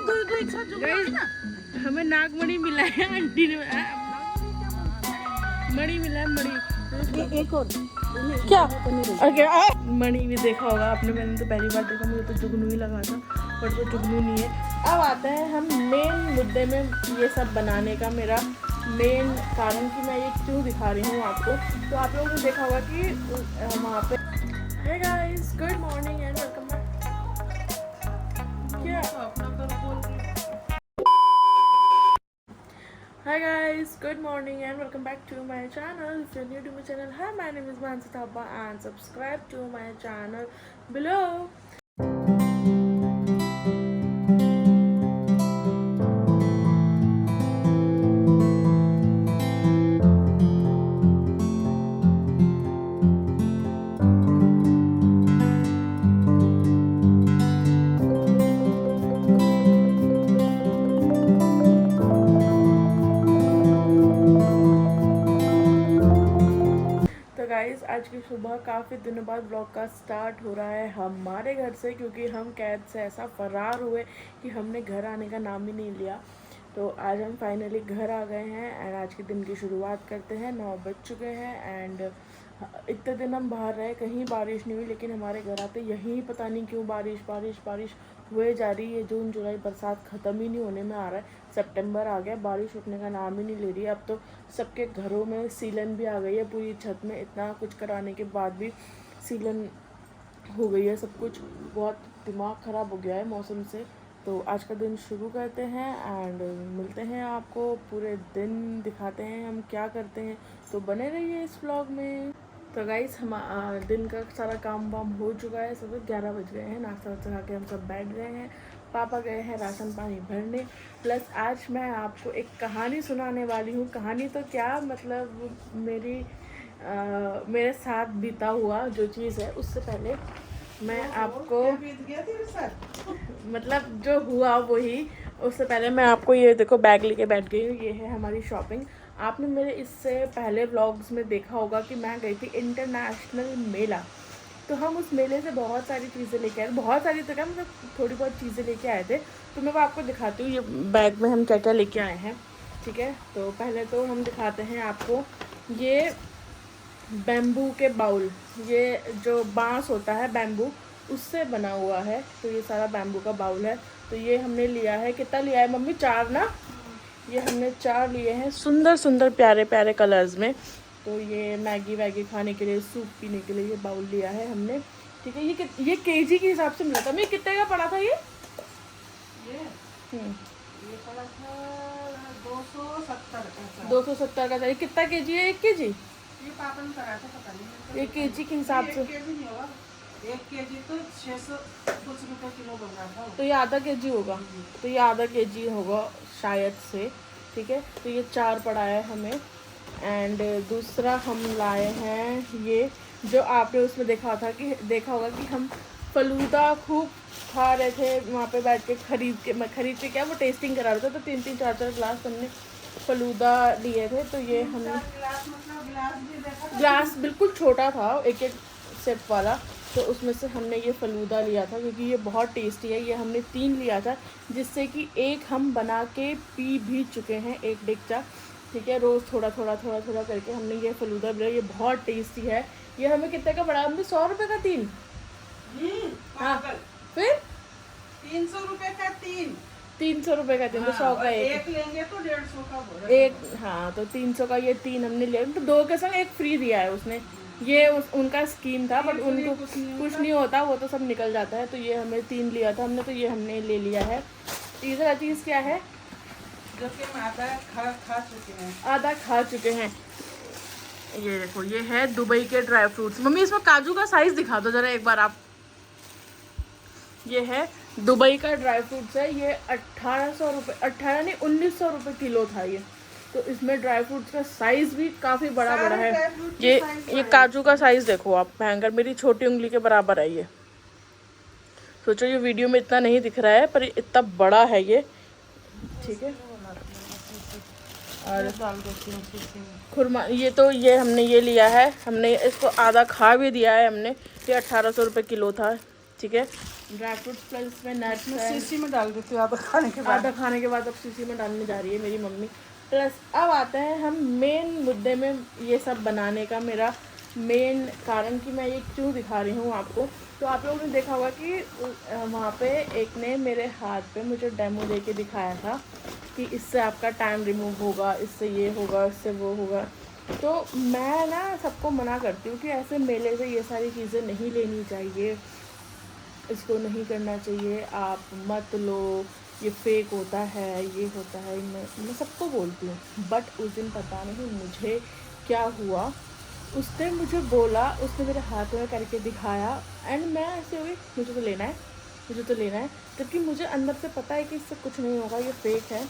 दो एक साथ जोड़ोगे ना। हमें नागमणि मिला है, आंटी ने मणि मिला है, मणि एक और क्या ओके मणि भी देखा होगा आपने, मैंने तो पहली बार देखा, मुझे तो जुगनू ही लगा था बट वो जुगनू नहीं है। अब आते हैं हम मेन मुद्दे में, ये सब बनाने का मेरा मेन कारण कि मैं ये क्यों दिखा रही हूँ आपको। तो आप लोगों ने देखा होगा कि वहाँ पे hey guys good morning and welcome back. क्या Hi guys, good morning and welcome back to my channel. If you're new to my channel, hi, my name is Mansi Thapa and subscribe to my channel below. तो guys आज की सुबह काफ़ी दिनों बाद blog का start हो रहा है हमारे घर से, क्योंकि हम कैद से ऐसा फरार हुए कि हमने घर आने का नाम ही नहीं लिया। तो आज हम फाइनली घर आ गए हैं एंड आज के दिन की शुरुआत करते हैं। 9 बज चुके हैं एंड इतने दिन हम बाहर रहे, कहीं बारिश नहीं हुई, लेकिन हमारे घर आते यहीं पता नहीं क्यों बारिश बारिश बारिश हुए जा रही है। जून जुलाई बरसात ख़त्म ही नहीं होने में आ रहा है, सितंबर आ गया, बारिश उठने का नाम ही नहीं ले रही है। अब तो सबके घरों में सीलन भी आ गई है, पूरी छत में इतना कुछ कराने के बाद भी सीलन हो गई है सब कुछ। बहुत दिमाग ख़राब हो गया है मौसम से। तो आज का दिन शुरू करते हैं एंड मिलते हैं आपको, पूरे दिन दिखाते हैं हम क्या करते हैं, तो बने रहिए इस व्लॉग में। तो गाइस हम दिन का सारा काम वाम हो चुका है, सुबह 11 बज गए हैं, नाश्ता वास्ता खा के हम सब बैठ गए हैं। पापा गए हैं राशन पानी भरने, प्लस आज मैं आपको एक कहानी सुनाने वाली हूँ। कहानी तो क्या मतलब मेरे साथ बीता हुआ जो चीज़ है, उससे पहले मैं आपको मतलब जो हुआ वही, उससे पहले मैं आपको ये देखो बैग लेके बैठ गई हूँ। ये है हमारी शॉपिंग। आपने मेरे इससे पहले व्लॉग्स में देखा होगा कि मैं गई थी इंटरनेशनल मेला। तो हम उस मेले से बहुत सारी चीज़ें लेके आए, बहुत सारी तो क्या मतलब थोड़ी बहुत चीज़ें लेके आए थे। तो मैं वो आपको दिखाती हूँ ये बैग में हम क्या क्या लेके आए हैं, ठीक है। तो पहले तो हम दिखाते हैं आपको ये बैम्बू के बाउल, ये जो बांस होता है बैम्बू उससे बना हुआ है। तो ये सारा बैम्बू का बाउल है। तो ये हमने लिया है, कितना लिया है मम्मी? 4 ना? ये हमने 4 लिए हैं, सुंदर सुंदर प्यारे प्यारे कलर्स में। तो ये मैगी वैगी खाने के लिए, सूप पीने के लिए ये बाउल लिया है हमने, ठीक है। ये केजी के हिसाब से मिला था। मैं कितने का पड़ा था ये पड़ा था 270 का। 270 का था। ये कितना केजी है? 1 केजी? ये पापन करा था, पता नहीं। ये केजी के हिसाब से 1 केजी नहीं होगा, 1 केजी तो 600 कुछ रुपए किलो बन रहा था। तो ये आधा केजी होगा, तो ये आधा केजी होगा शायद से, ठीक है। तो ये 4 पड़ा है हमें। एंड दूसरा हम लाए हैं ये जो आपने उसमें देखा होगा कि हम फलूदा खूब खा रहे थे वहाँ पे बैठ के, खरीद के क्या वो टेस्टिंग करा रहे थे। तो 3-3 4-4 ग्लास हमने फलूदा लिए थे। तो ये हमने ग्लास बिल्कुल छोटा था, एक सिप वाला, तो उसमें से हमने ये फलूदा लिया था क्योंकि ये बहुत टेस्टी है। ये हमने 3 लिया था, जिससे कि एक हम बना के पी भी चुके हैं, एक डिक्चा, ठीक है। रोज़ थोड़ा थोड़ा करके हमने ये फलूदा लिया। ये बहुत टेस्टी है। ये हमें कितने का पड़ा? हमने 100 रुपये का 3। हाँ फिर 300 रुपए का 3। 300 रुपये का 3, तो 100 का एक लेंगे तो 150 का एक। हाँ तो 300 का ये 3 हमने लिया। तो 2 के संग 1 फ्री दिया है उसने। ये उनका स्कीम था, बट उनको कुछ नहीं होता, वो तो सब निकल जाता है। तो ये हमें 3 लिया था हमने, तो ये हमने ले लिया है। तीसरा चीज़ क्या है जो कि हम आधा खा चुके हैं। आधा खा चुके हैं। ये देखो, ये है दुबई के ड्राई फ्रूट्स। मम्मी इसमें काजू का साइज़ दिखा दो ज़रा एक बार आप। ये है दुबई का ड्राई फ्रूट्स है। ये 1800 रुपये, 18 नहीं 1900 रुपये किलो था ये। तो इसमें ड्राई फ्रूट्स का साइज़ भी काफ़ी बड़ा है। ये काजू का साइज़ देखो आप, भयंकर, मेरी छोटी उंगली के बराबर है ये। सोचो ये वीडियो में इतना नहीं दिख रहा है पर इतना बड़ा है ये, ठीक है। और खुरमा, ये हमने ये लिया है, हमने इसको आधा खा भी दिया है हमने। ये 1800 रुपये किलो था, ठीक है, ड्राई फ्रूट्स प्लस इसमें नट्स मैं है। शीशी में डाल देती हूँ आधा खाने के बाद। आधा खाने के बाद अब शीशी में डालने जा रही है मेरी मम्मी। प्लस अब आते हैं हम मेन मुद्दे में, ये सब बनाने का मेरा मेन कारण कि मैं ये क्यों दिखा रही हूँ आपको। तो आप लोगों ने देखा होगा कि वहाँ पे एक ने मेरे हाथ पे मुझे डेमो दे के दिखाया था कि इससे आपका टाइम रिमूव होगा, इससे ये होगा, इससे वो होगा। तो मैं ना सबको मना करती हूँ कि ऐसे मेले से ये सारी चीज़ें नहीं लेनी चाहिए, इसको नहीं करना चाहिए, आप मत लो, ये फेक होता है, ये होता है। मैं सबको बोलती हूँ। बट उस दिन पता नहीं मुझे क्या हुआ, उसने मुझे बोला, उसने मेरे हाथ में करके दिखाया एंड मैं ऐसे हो गई, मुझे तो लेना है, मुझे तो लेना है। जबकि मुझे अंदर से पता है कि इससे कुछ नहीं होगा, ये फेक है,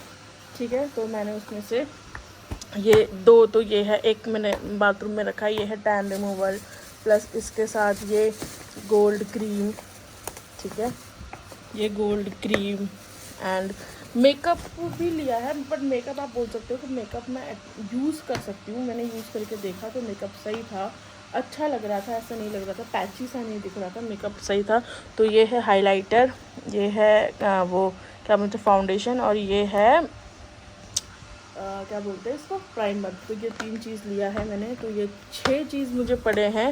ठीक है। तो मैंने उसमें से ये दो, तो ये है, एक मैंने बाथरूम में रखा है, ये है टैन रिमूवल, प्लस इसके साथ ये गोल्ड क्रीम, ठीक है, ये गोल्ड क्रीम एंड मेकअप भी लिया है। बट मेकअप आप बोल सकते हो कि मेकअप मैं यूज़ कर सकती हूँ, मैंने यूज़ करके देखा तो मेकअप सही था, अच्छा लग रहा था, ऐसा नहीं लग रहा था, पैची सा नहीं दिख रहा था, मेकअप सही था। तो ये है हाइलाइटर, ये है वो क्या बोलते हैं फाउंडेशन, और ये है क्या बोलते हैं इसको, प्राइमर। तो ये 3 चीज़ लिया है मैंने। तो ये 6 चीज़ मुझे पड़े हैं।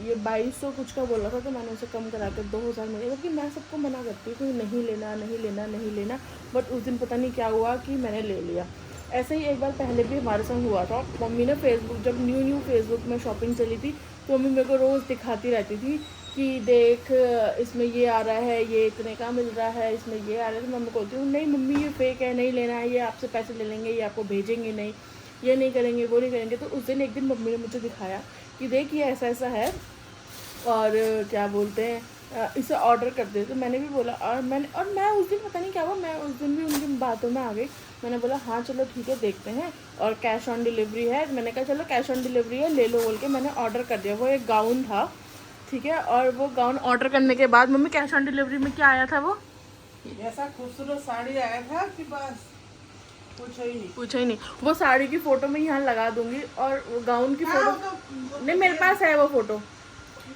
ये 2200 कुछ का बोला था, तो मैंने उसे कम करा के 2000 में लिया, क्योंकि मैं सबको मना करती हूँ कि नहीं लेना, नहीं लेना, नहीं लेना। बट उस दिन पता नहीं क्या हुआ कि मैंने ले लिया। ऐसे ही एक बार पहले भी हमारे संग हुआ था। मम्मी ने फेसबुक, जब न्यू फेसबुक में शॉपिंग चली थी, तो मम्मी मेरे को रोज़ दिखाती रहती थी कि देख इसमें ये आ रहा है, ये इतने का मिल रहा है, इसमें ये आ रहा है। तो मम्मी बोलती हूँ नहीं मम्मी ये फेक है, नहीं लेना है, ये आपसे पैसे ले लेंगे, ये आपको भेजेंगे नहीं, ये नहीं करेंगे, वो नहीं करेंगे। तो उस दिन एक दिन मम्मी ने मुझे दिखाया कि देख ये ऐसा ऐसा है, और क्या बोलते हैं इसे ऑर्डर कर दे। तो मैंने भी बोला, और मैं उस दिन पता नहीं क्या हुआ, मैं उस दिन भी उनकी बातों में आ गई। मैंने बोला हाँ चलो ठीक है देखते हैं, और कैश ऑन डिलीवरी है। मैंने कहा चलो कैश ऑन डिलीवरी है, ले लो बोल के मैंने ऑर्डर कर दिया। वो एक गाउन था, ठीक है। और वो गाउन ऑर्डर करने के बाद मम्मी कैश ऑन डिलीवरी में क्या आया था, वो ऐसा खूबसूरत साड़ी आया था कि बस पूछा ही नहीं। वो साड़ी की फ़ोटो मैं यहाँ लगा दूंगी, और वो गाउन की फ़ोटो नहीं मेरे पास है वो फ़ोटो,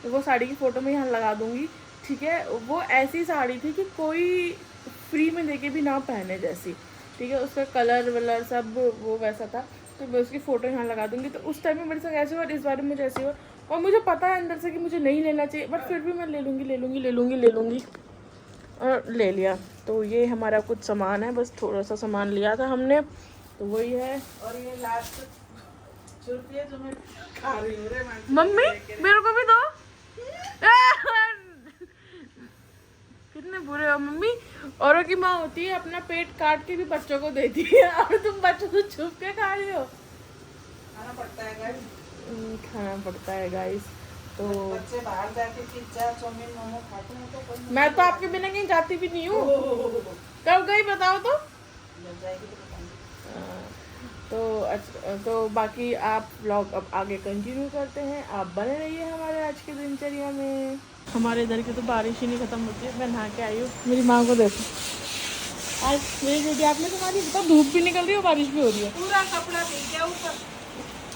वो साड़ी की फ़ोटो मैं यहाँ लगा दूंगी, ठीक है। वो ऐसी साड़ी थी कि कोई फ्री में देके भी ना पहने जैसी, ठीक है। उसका कलर वलर सब वो वैसा था। तो मैं उसकी फ़ोटो यहाँ लगा दूंगी। तो उस टाइम में मेरे साथ ऐसे हुआ, इस बारे में मुझे ऐसे हुआ, और मुझे पता है अंदर से कि मुझे नहीं लेना चाहिए, बट फिर भी मैं ले लूँगी, और ले लिया। तो ये हमारा कुछ सामान है, बस थोड़ा सा सामान लिया था हमने, तो वही है। और ये लास्ट छुट्टी जो मैं खा रही हूँ रे मम्मी मेरे को भी दो। कितने बुरे हो मम्मी। औरों की माँ होती है अपना पेट काट के भी बच्चों को देती है, और तुम बच्चों को छुप के खा रही हो। खाना पड़ता है गाइस, खाना पड़ता है गाइस। तो बच्चे बाहर जाके पिज्जा चाउमीन मोमो खाते हैं, तो कोई मैं तो आपके बिना कहीं जाती भी नहीं हूँ। कब गई बताओ तो। जब जाएगी तो बताऊंगी। तो बाकी आप व्लॉग अब आगे कंटिन्यू करते हैं, आप बने रहिए हमारे आज के दिनचर्या में। हमारे इधर की तो बारिश ही नहीं खत्म होती है। मैं नहा के आई हूँ, मेरी माँ को देखो, आज मेरी बेटी आपने तुम्हारी बताओ, धूप भी निकल रही है और बारिश भी हो रही है। पूरा कपड़ा भीग गया ऊपर,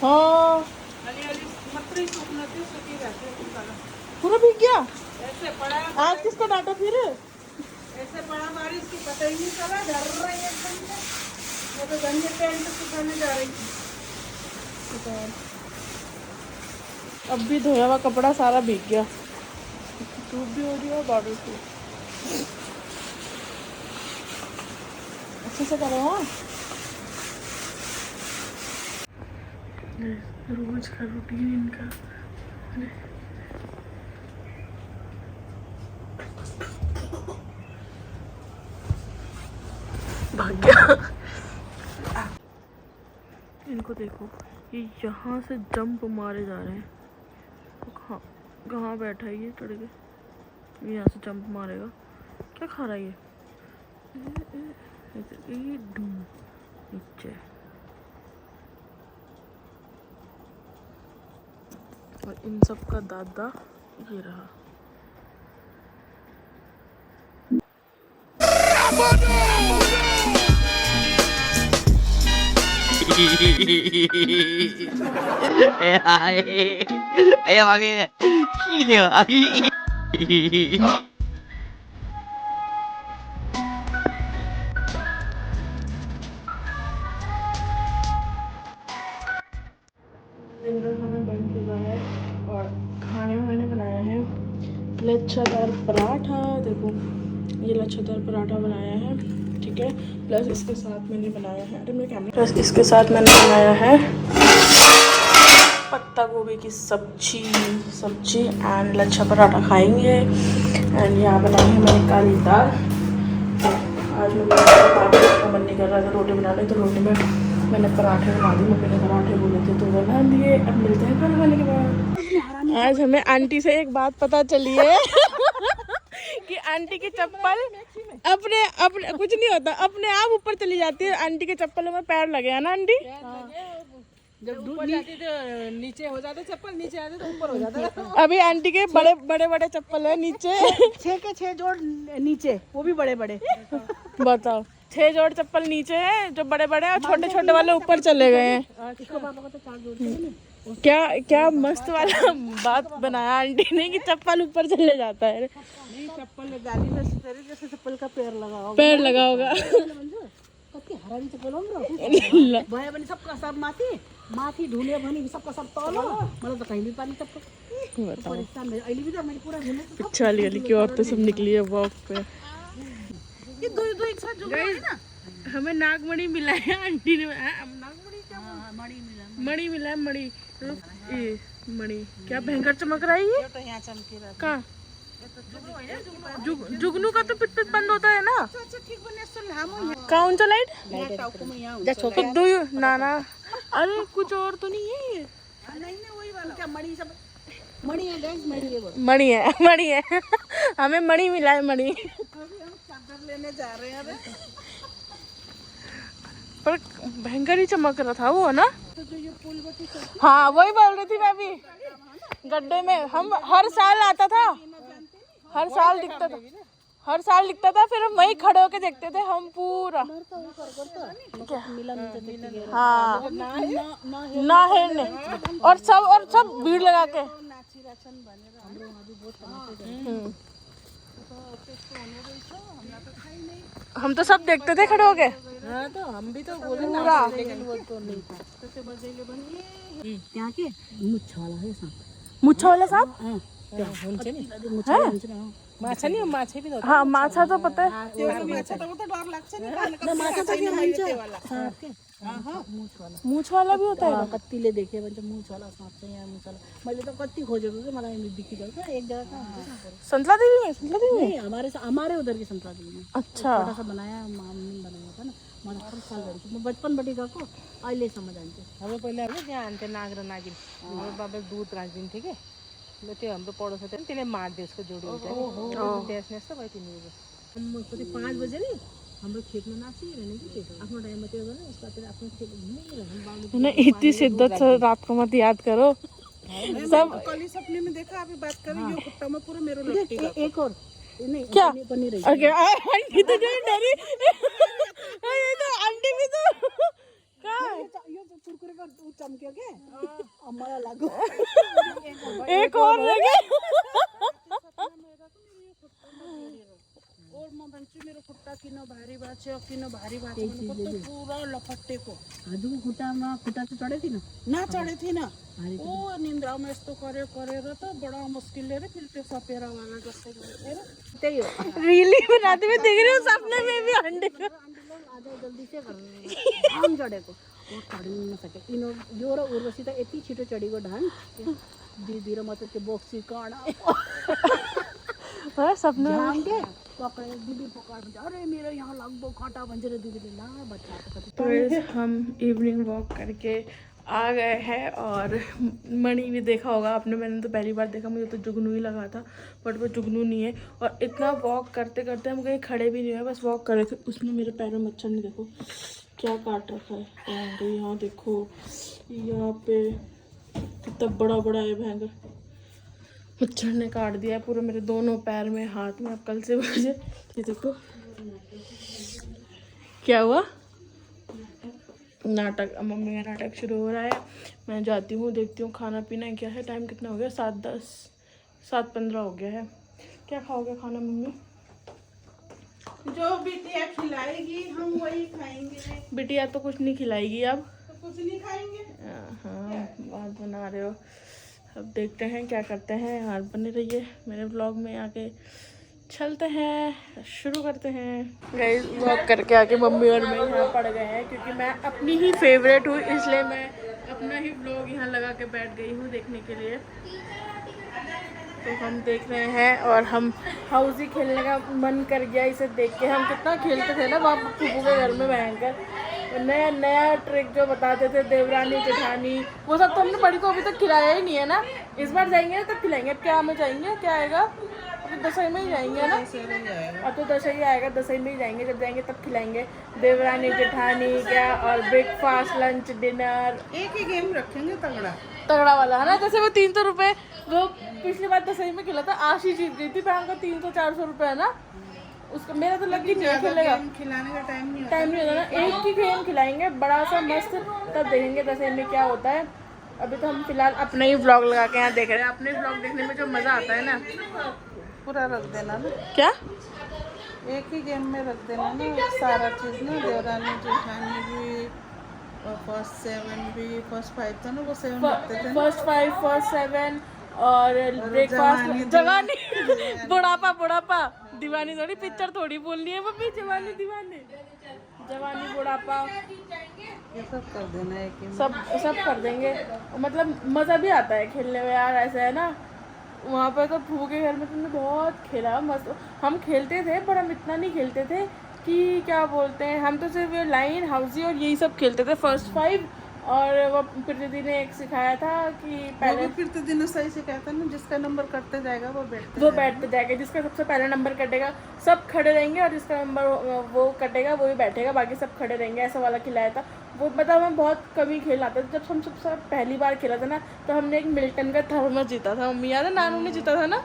हाँ हली मत्री सूखना थी, सूखी रहते हैं पूरा। पूरा भीग गया। ऐसे पड़ा आज किसका डाटा फिर। ऐसे पड़ा बारिश की पता ही नहीं चला, डर रही है एकदम से। मैं तो गंजे पैंट सुखाने जा रही थी। अब भी धोया हुआ कपड़ा सारा भीग गया, धूप भी हो रही है और बारिश भी। अच्छे से करो हाँ। रोज का रूटीन इनका। भाग गया। इनको देखो, ये यहाँ से जंप मारे जा रहे हैं। तो कहाँ बैठा है ये चढ़ के, ये यहाँ से जंप मारेगा। क्या खा रहा है ये नीचे। और इन सब का दादा ये रहा। Ay, mami. Sino? डिनर हमें बन चुका है और खाने में मैंने बनाया है लच्छादार पराठा। देखो ये लच्छादार पराठा बनाया है, ठीक है। प्लस इसके साथ मैंने बनाया है, अरे मेरे कैमरे, प्लस इसके साथ मैंने बनाया है पत्ता गोभी की सब्जी एंड लच्छा पराठा खाएंगे। एंड यहाँ बनाई है मैंने काली दाल। आज मैं पराठे का मन नहीं कर रहा था रोटी बनाने, तो रोटी में मैंने पराठे बना दी। मम्मी ने पराठे बोले थे तो बना दिए। अब मिलते हैं खाना खाने के बाद। आज हमें आंटी से एक बात पता चली है कि आंटी की चप्पल अपने अपने कुछ नहीं होता, अपने आप ऊपर चली जाती है। आंटी के चप्पलों में पैर लगे हैं ना आंटी? जब ऊपर जाती तो नीचे हो जाते चप्पल, नीचे आते तो ऊपर हो जाता। अभी आंटी के बड़े बड़े चप्पल है नीचे। 6 के 6 जोड़ नीचे, वो भी बड़े बड़े। बताओ, 6 जोड़ चप्पल नीचे हैं जो बड़े बड़े, और छोटे छोटे वाले ऊपर चले गए हैं। इसको पापा को तो 4 जोड़। क्या क्या मस्त वाला बात बनाया आंटी ने कि चप्पल ऊपर चले जाता है। नहीं, चप्पल गाली में तेरे जैसे चप्पल का पैर लगा होगा। पैर लगा होगा। कति हरानी चप्पल हो भए भने सबका सब माथि ढुले भने सबका सब तल। मलाई त कहिले पानी चप्पल परेशान भयो। अहिले भी त मैले पुरा ढुले। पिछा वाली की औरतें सब निकली है वॉक पे। ये दो एक साथ जो गए ना। हमें नागमणि मिला है आंटी ने। नागमणि क्या मणि मिला है, मणि क्या भयंकर चमक रहा है ये। तो यहाँ चमके रहा। कहाँ? जुगनू का तो पिट पिट बंद होता है ना। अच्छा ठीक बने सो लामो कौन सा लाइट? टाउको में यहाँ तो दो ना अरे कुछ और तो नहीं है ये। नहीं वही वाला क्या मणि सब मणि है गाइस, मणि है हमें मणि मिला है, मणि। अभी हम चादर लेने जा रहे हैं। अरे पर भयंकर ही चमक रहा था वो, ना? तो जो ये पुल बत्ती हाँ वही बोल रही थी मैं भी। गड्ढे में हम हर साल आता था, हर साल दिखता था, फिर हम वहीं खड़े होके देखते थे हम पूरा। हाँ ना है और सब भीड़ लगा के। हम तो सब देखते थे खड़े होके। हाँ तो हम भी तो बोले ना, लेकिन वो तो नहीं था। तो बजेले बनी त्यहाँ के मुच्छा वाला है सांप। मुच्छा वाला सांप? हाँ हुन्छ नि है? माछा नि माछा भी हाँ माछा तो पता है। माछा तो वो तो डर लाग्छ नि। माछा तो त्यो हुन्छ सांप के। मूछ वाला भी होता है। कतिले देखे भन्छ मूछ वाला सांप चाहिँ यहाँ मूछ वाला। मैले त कति खोजेको कि मलाई देखिरहेको छ एक जगह कहाँ संतला देवी में। नहीं हमारे उधर की संतरा देवी में। अच्छा छोटा सा बनाया, मामले बनाया था ना। मलाई हर साल जान्छु म, बचपनबाट गएको अहिलेसम्म जान्छु। हाम्रो पहिला होइन त्यहाँ हान्थ्यो नाग र नागिन। हाम्रो बाबा दुध राखिदिन्थ्यो कि त्यो हाम्रो पडोस थियो, त्यसले मार्दै उसको जोडी हुन्छ त्यस यस्तो भयो तिनीहरू। हम कति 5 बजे नि हाम्रो खेतमा नाचिरहेन कि केटा आफ्नो टाइममा त्यो गर्ने उसको त्यो आफ्नो खेत घुमिरहेन। ना इतनी शिद्दत से रात को मत याद करो सब। कल ही सपने में देखा, अभी बात करें ये खुट्टा में पूरा मेरो लट्टी एक और नहीं क्या बनी रही। ओके आंटी तो जो डरी ये तो आंटी भी तो कहाँ है? यो जो कुरकुरे का चमके के मलाई लाग्यो एक और लगे। और म भन्छु मेरो खुट्टा किन भारी भएको छ भनेको पुरा लपटेको। हजुरको खुट्टामा खुट्टा चाहिँ चढे थिएन न? चढे थिएन। ओ निन्द्रामा यस्तो गरेर त बडा मुस्किलले रे फेरि त्यो सपेरा वाला जस्तै गरेर त्यही हो। रीली बनाते हुए देख रही हूँ सपने में भी अंडे को। आज जल्दी से ढाङ चढेको वो चढ्न नसके। यो र उर्वशी त यति छिटो चढेको ढाङ। दिदी र म त त्यो बोक्सी काँडा सपने ढाङ के पकड़े। दीदी पकड़ अरे मेरे यहाँ लगभग कांटा बन रहे। दीदी ला बच्चा तो हम इवनिंग वॉक करके आ गए हैं और मणि भी देखा होगा आपने। मैंने तो पहली बार देखा, मुझे तो जुगनू ही लगा था बट वो जुगनू नहीं है। और इतना वॉक करते करते हम कहीं खड़े भी नहीं हुए, बस वॉक कर रहे थे। उसमें मेरे पैरों में मच्छर ने देखो क्या काट रखा है। तो यहाँ देखो यहाँ पे कितना बड़ा बड़ा है भयंकर मच्छर ने काट दिया है पूरा मेरे दोनों पैर में, हाथ में। अब कल से मुझे ये देखो क्या हुआ नाटक। अब मम्मी का नाटक शुरू हो रहा है। मैं जाती हूँ देखती हूँ खाना पीना क्या है। टाइम कितना हो गया? 7:10 7:15 हो गया है। क्या खाओगे खाना मम्मी? जो बिटिया खिलाएगी हम वही खाएंगे। बिटिया तो कुछ नहीं खिलाएगी अब। तो कुछ नहीं खाएंगे। हाँ बात बना रहे हो। अब देखते हैं क्या करते हैं यार, बने रहिए मेरे व्लॉग में। आके चलते हैं, शुरू करते हैं। गाइस व्लॉग करके आके मम्मी और मैं यहाँ पड़ गए हैं क्योंकि मैं अपनी ही फेवरेट हूँ, इसलिए मैं अपना ही व्लॉग यहाँ लगा के बैठ गई हूँ देखने के लिए। तो हम देख रहे हैं और हम हाउस ही खेलने का मन कर गया इसे देख के। हम कितना खेलते थे ना वहाँ फूफू के घर में भयंकर, नया नया ट्रिक जो बताते थे, देवरानी जेठानी, वो सब तो हमने बड़ी को अभी तक खिलाया ही नहीं है ना। इस बार जाएंगे ना तब खिलाएंगे। अब क्या में जाएंगे, क्या आएगा, अभी दसई में ही जाएंगे ना। अब तो दसई आएगा, दसई में ही जाएंगे, जब जाएंगे तब खिलाएंगे। देवरानी जेठानी क्या, और ब्रेकफास्ट लंच डिनर एक ही गेम रखेंगे तगड़ा तगड़ा वाला है ना। जैसे वो 300 रुपये वो पिछली बार दसई में खिला था, आशी जीत गई थी बैंक का 300-400 रुपये है ना उसका। मेरा तो लग ही नहीं है खेलेगा, खिलाने का टाइम नहीं होता ना। एक ही गेम खिलाएंगे बड़ा सा मस्त, तब देखेंगे दसई में क्या होता है। अभी तो हम फिलहाल अपना ही व्लॉग लगा के यहाँ देख रहे हैं। अपने व्लॉग देखने में जो मज़ा आता है ना, पूरा रख देना ना। क्या एक ही गेम में रख देना ना सारा चीज़ ना, देवरानी जेठानी भी और फर्स्ट 7 भी, फर्स्ट 5 था ना, वो 7 रखते थे ना। फर्स्ट 5 फर्स्ट 7 और ब्रेकफास्ट जवानी बुढ़ापा बुढ़ापा दीवानी थोड़ी पिक्चर थोड़ी बोलनी है मम्मी। जवानी दीवानी जवानी बुढ़ापा ये सब कर देना है कि सब कर देंगे। मतलब मज़ा भी आता है खेलने में यार, ऐसा है ना। वहाँ पर तो फूफू के घर में तुमने बहुत खेला मस्त। हम खेलते थे पर हम इतना नहीं खेलते थे कि क्या बोलते हैं, हम तो सिर्फ लाइन हाउसी और यही सब खेलते थे, फर्स्ट 5। और वो प्रीति ने एक सिखाया था कि पहले प्रीति ने सही से कहता ना, जिसका नंबर कटते जाएगा वो बैठते जाएगा। जिसका सबसे पहला नंबर कटेगा सब खड़े रहेंगे, और जिसका नंबर वो कटेगा वो ही बैठेगा, बाकी सब खड़े रहेंगे, ऐसा वाला खिलाया था वो। मतलब हम बहुत कम ही खेल आते थे। जब हम सबसे पहली बार खेला था ना, तो हमने एक मिल्टन का थर्मस जीता था। मम्मी याद है, नानू ने जीता था ना,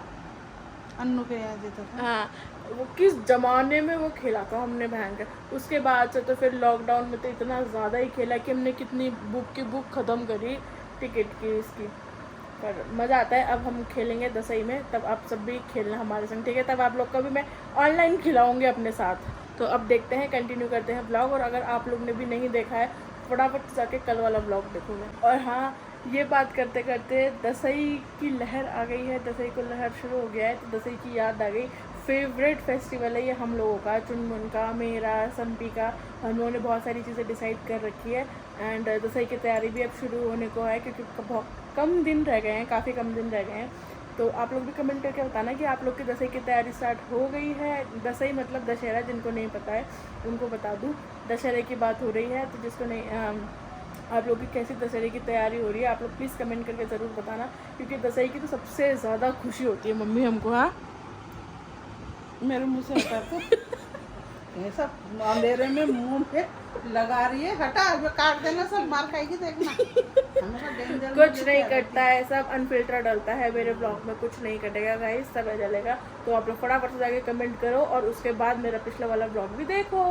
अन्नू के यहाँ जीता था। हाँ वो किस जमाने में वो खेला था हमने भयंकर। उसके बाद से तो फिर लॉकडाउन में तो इतना ज़्यादा ही खेला कि हमने कितनी बुक ख़त्म करी टिकट की इसकी। पर मज़ा आता है। अब हम खेलेंगे दसई में, तब आप सब भी खेलना हमारे संग, ठीक है। तब आप लोग का भी मैं ऑनलाइन खिलाऊँगी अपने साथ। तो अब देखते हैं, कंटिन्यू करते हैं ब्लॉग। और अगर आप लोग ने भी नहीं देखा है फटाफट जाके कल वाला ब्लॉग देखूँगा। और हाँ, ये बात करते करते दसई की लहर आ गई है, दसई को लहर शुरू हो गया है, तो दसई की याद आ गई। फेवरेट फेस्टिवल है ये हम लोगों का, चुनमुन का, मेरा, संपी का। हम लोगों ने बहुत सारी चीज़ें डिसाइड कर रखी है। एंड दसई की तैयारी भी अब शुरू होने को है, क्योंकि बहुत कम दिन रह गए हैं, काफ़ी कम दिन रह गए हैं। तो आप लोग भी कमेंट करके बताना कि आप लोग की दसई की तैयारी स्टार्ट हो गई है। दसई मतलब दशहरा, जिनको नहीं पता है उनको बता दूँ, दशहरे की बात हो रही है। तो जिसको नहीं, आप लोग की कैसी दशहरे की तैयारी हो रही है, आप लोग प्लीज़ कमेंट करके ज़रूर बताना, क्योंकि दसई की तो सबसे ज़्यादा खुशी होती है मम्मी हमको। हाँ मेरे मुँह से हटा तो ऐसा अंधेरे में मुँह पे लगा रही है, हटा काट देना, सब मार खाएगी देखना। कुछ नहीं कटता है, सब अनफिल्टर डलता है मेरे ब्लॉग में, कुछ नहीं कटेगा गाइस, सब जलेगा। तो आप लोग फटाफट से जाके कमेंट करो और उसके बाद मेरा पिछला वाला ब्लॉग भी देखो।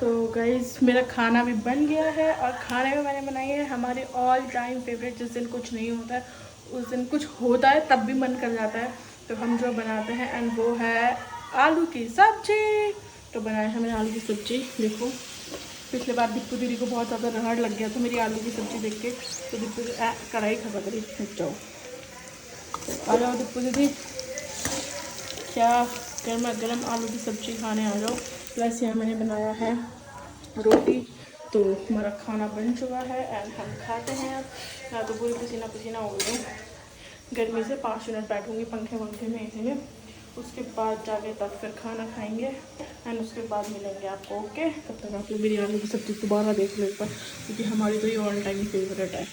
तो गाइस मेरा खाना भी बन गया है, और खाने में मैंने बनाई है हमारी ऑल टाइम फेवरेट। जिस दिन कुछ नहीं होता है उस दिन कुछ होता है तब भी मन कर जाता है, तो हम जो बनाते हैं, एंड वो है आलू की सब्जी। तो बनाया है मैंने आलू की सब्जी। देखो पिछले बार दिप्पू दीदी को बहुत ज़्यादा रहड़ लग गया था मेरी आलू की सब्ज़ी देख के, तो दिप्पू कढ़ाई खपा करी हट जाओ। आ जाओ दिप्पू दीदी, क्या गर्मा गर्म आलू की सब्ज़ी खाने आ जाओ। प्लस यहाँ मैंने बनाया है रोटी। तो हमारा खाना बन चुका है एंड हम खाते हैं। अब या तो पूरी पसीना पसीना हो गई, गर्मी से 5 मिनट बैठूँगी पंखे वंखे में, इसी में। उसके बाद जाके तब फिर खाना खाएंगे एंड उसके बाद मिलेंगे आपको। ओके, तब तक आप लोग मेरी आलू की सब्ज़ी दोबारा देख लो एक बार, क्योंकि हमारी तो ये ऑल टाइम फेवरेट है,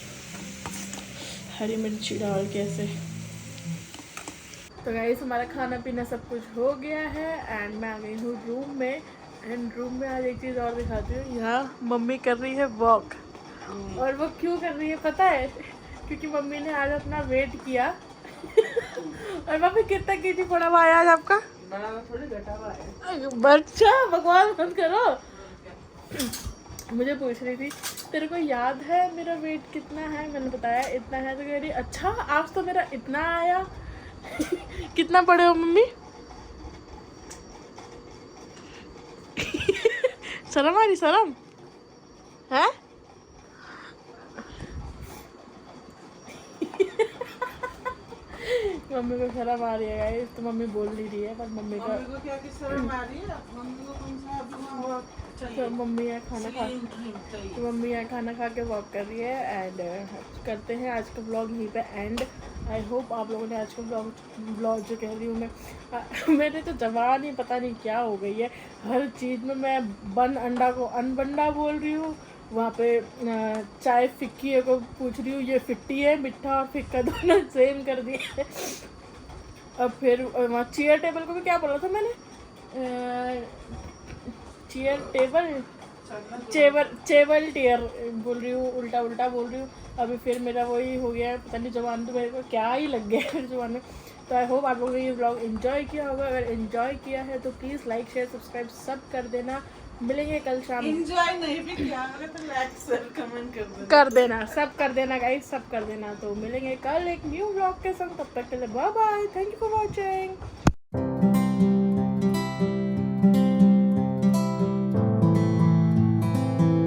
हरी मिर्ची डाल के ऐसे। तो गाइस हमारा खाना पीना सब कुछ हो गया है एंड मैं आ गई हूँ रूम में। एंड रूम में आज एक चीज़ और दिखाती हूँ, यहाँ मम्मी कर रही है वॉक। और वो क्यों कर रही है पता है? क्योंकि मम्मी ने आज अपना वेट किया। और मम्मी कितना केजी पड़ा हुआ है आज आपका? थोड़ी घटा हुआ है। बच्चा बकवास मत करो। मुझे पूछ रही थी तेरे को याद है मेरा वेट कितना है? मैंने बताया इतना है, तो कह रही अच्छा आज तो मेरा इतना आया। कितना पड़े हो मम्मी? शर्म आ रही, शर्म है? मम्मी को शर्म आ रही है गाइस, तो मम्मी बोल नहीं रही है, पर मम्मी का क्या की शर्म आ रही है? मम्मी को कौन सा अभी तो मम्मी यहाँ खाना खा तो मम्मी यहाँ खाना खा के वॉक कर रही है। एंड करते हैं आज का ब्लॉग यहीं पे एंड। आई होप आप लोगों ने आज का ब्लॉग जो कह रही हूँ मैं मेरे तो जबान ही पता नहीं क्या हो गई है, हर चीज़ में मैं बन अंडा को अनबंडा बोल रही हूँ, वहाँ पे चाय फिक्की है को पूछ रही हूँ ये फिट्टी है, मिठा और फिक्का दोनों सेम कर दिए है। अब फिर वहाँ चेयर टेबल को भी क्या बोला था मैंने, चेयर टेबल चेबल टेयर बोल रही हूँ, उल्टा उल्टा बोल रही हूँ। अभी फिर मेरा वही हो गया है, पता नहीं जबान तो मेरे को क्या ही लग गया है मेरी जबान में। तो आई होप आप लोगों ने ये व्लॉग एंजॉय किया होगा, अगर एंजॉय किया है तो प्लीज़ लाइक शेयर सब्सक्राइब सब कर देना। मिलेंगे कल शाम, एंजॉय नहीं भी किया होगा तो लाइक शेयर कमेंट कर देना, सब कर देना गाइस, सब कर देना। तो मिलेंगे कल एक न्यू व्लॉग के संग, तब तक के लिए bye bye, thank you for watching.